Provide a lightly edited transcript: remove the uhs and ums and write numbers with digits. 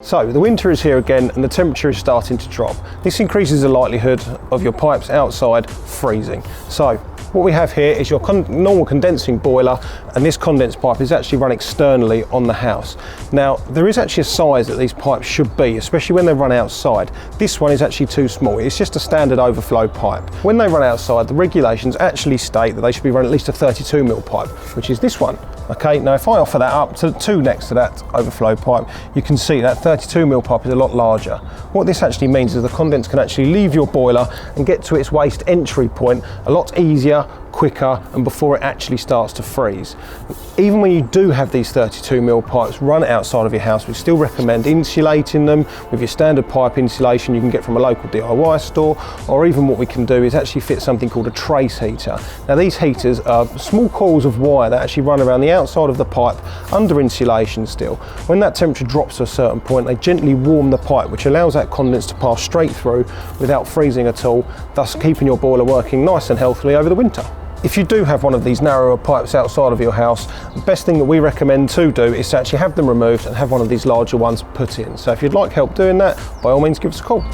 So the winter is here again and the temperature is starting to drop. This increases the likelihood of your pipes outside freezing. So what we have here is your normal condensing boiler, and this condensed pipe is actually run externally on the house. Now there is actually a size that these pipes should be, especially when they run outside. This one is actually too small. It's just a standard overflow pipe. When they run outside, the regulations actually state that they should be run at least a 32mm pipe, which is this one. Okay, now if I offer that up to two next to that overflow pipe, you can see that 32mm pipe is a lot larger. What this actually means is the condense can actually leave your boiler and get to its waste entry point a lot easier, quicker, and before it actually starts to freeze. Even when you do have these 32mm pipes run outside of your house, we still recommend insulating them with your standard pipe insulation you can get from a local DIY store, or even what we can do is actually fit something called a trace heater. Now these heaters are small coils of wire that actually run around the outside of the pipe under insulation still. When that temperature drops to a certain point, they gently warm the pipe, which allows that condense to pass straight through without freezing at all, thus keeping your boiler working nice and healthily over the winter. If you do have one of these narrower pipes outside of your house, the best thing that we recommend to do is to actually have them removed and have one of these larger ones put in. So if you'd like help doing that, by all means give us a call.